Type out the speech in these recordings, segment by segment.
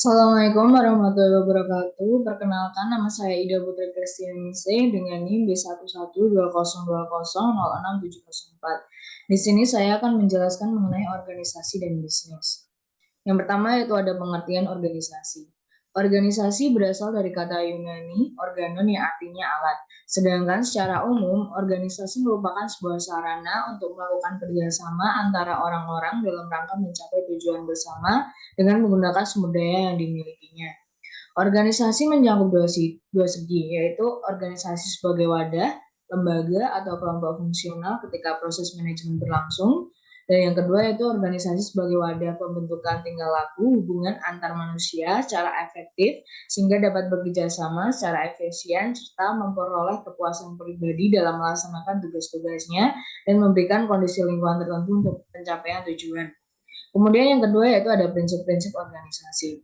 Assalamualaikum warahmatullahi wabarakatuh. Perkenalkan, nama saya Ida Putri Kristianise dengan NIM B1120200674. Di sini saya akan menjelaskan mengenai organisasi dan bisnis. Yang pertama yaitu ada pengertian organisasi. Organisasi berasal dari kata Yunani, organon yang artinya alat. Sedangkan secara umum, organisasi merupakan sebuah sarana untuk melakukan kerjasama antara orang-orang dalam rangka mencapai tujuan bersama dengan menggunakan sumber daya yang dimilikinya. Organisasi mencakup dua segi, yaitu organisasi sebagai wadah, lembaga, atau kelompok fungsional ketika proses manajemen berlangsung. Dan yang kedua yaitu organisasi sebagai wadah pembentukan tingkah laku hubungan antar manusia secara efektif sehingga dapat bekerja sama secara efisien serta memperoleh kepuasan pribadi dalam melaksanakan tugas-tugasnya dan memberikan kondisi lingkungan tertentu untuk pencapaian tujuan. Kemudian yang kedua yaitu ada prinsip-prinsip organisasi.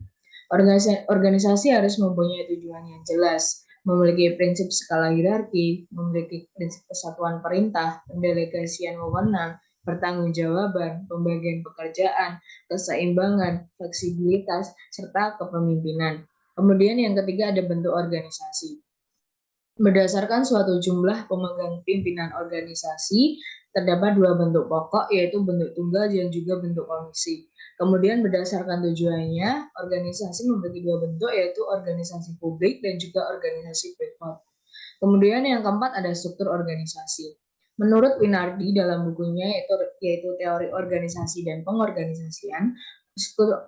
Organisasi harus mempunyai tujuan yang jelas, memiliki prinsip skala hierarki, memiliki prinsip kesatuan perintah, pendelegasian wewenang, pertanggungjawaban, pembagian pekerjaan, keseimbangan, fleksibilitas, serta kepemimpinan. Kemudian yang ketiga ada bentuk organisasi. Berdasarkan suatu jumlah pemegang pimpinan organisasi, terdapat dua bentuk pokok, yaitu bentuk tunggal dan juga bentuk komisi. Kemudian berdasarkan tujuannya, organisasi memiliki dua bentuk, yaitu organisasi publik dan juga organisasi privat. Kemudian yang keempat ada struktur organisasi. Menurut Winardi dalam bukunya yaitu teori organisasi dan pengorganisasian,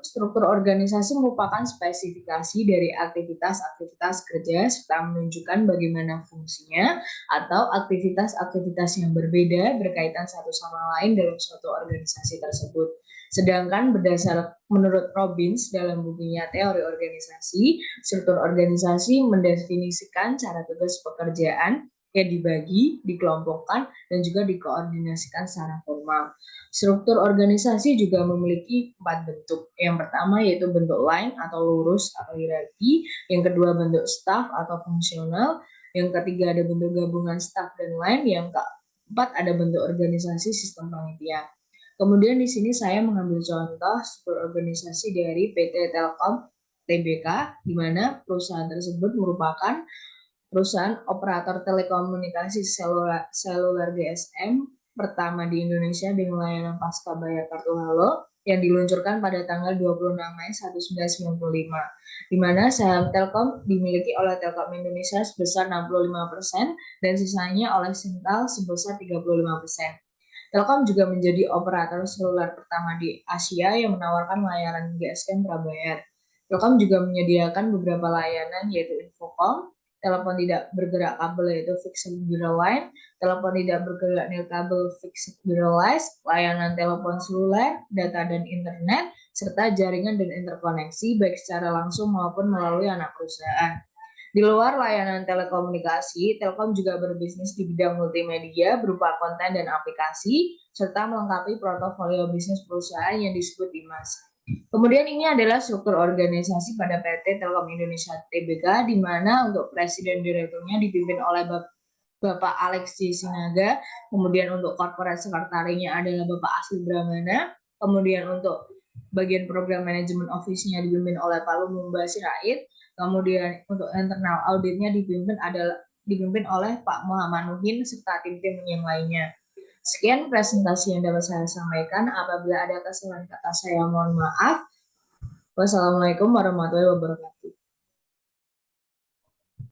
struktur organisasi merupakan spesifikasi dari aktivitas-aktivitas kerja serta menunjukkan bagaimana fungsinya atau aktivitas-aktivitas yang berbeda berkaitan satu sama lain dalam suatu organisasi tersebut. Sedangkan menurut Robbins dalam bukunya Teori Organisasi, struktur organisasi mendefinisikan cara tugas pekerjaan yang dibagi, dikelompokkan, dan juga dikoordinasikan secara formal. Struktur organisasi juga memiliki 4 bentuk. Yang pertama yaitu bentuk line atau lurus atau hierarki, yang kedua bentuk staff atau fungsional, yang ketiga ada bentuk gabungan staff dan line, yang keempat ada bentuk organisasi sistem panitia. Kemudian di sini saya mengambil contoh struktur organisasi dari PT Telkom Tbk, di mana perusahaan tersebut merupakan perusahaan operator telekomunikasi seluler GSM pertama di Indonesia dengan layanan pasca bayar kartu Halo yang diluncurkan pada tanggal 26 Mei 1995, di mana saham Telkom dimiliki oleh Telkom Indonesia sebesar 65% dan sisanya oleh Sintel sebesar 35%. Telkom juga menjadi operator seluler pertama di Asia yang menawarkan layanan GSM prabayar. Telkom juga menyediakan beberapa layanan yaitu Infocom, telepon tidak bergerak kabel yaitu fixed wireless line, telepon tidak bergerak nirkabel fixed wireless, layanan telepon seluler, data dan internet, serta jaringan dan interkoneksi baik secara langsung maupun melalui anak perusahaan. Di luar layanan telekomunikasi, Telkom juga berbisnis di bidang multimedia berupa konten dan aplikasi, serta melengkapi portofolio bisnis perusahaan yang disebut IMAS. Kemudian ini adalah struktur organisasi pada PT Telkom Indonesia Tbk, di mana untuk presiden direkturnya dipimpin oleh Bapak Alexi Sinaga, kemudian untuk corporate sekretarinya adalah Bapak Asli Brahmana, kemudian untuk bagian program manajemen office-nya dipimpin oleh Pak Lumumba Sirait, kemudian untuk internal auditnya dipimpin oleh Pak Muhammad Nuhin serta tim-tim yang lainnya. Sekian presentasi yang dapat saya sampaikan. Apabila ada kesalahan kata saya mohon maaf. Wassalamualaikum warahmatullahi wabarakatuh.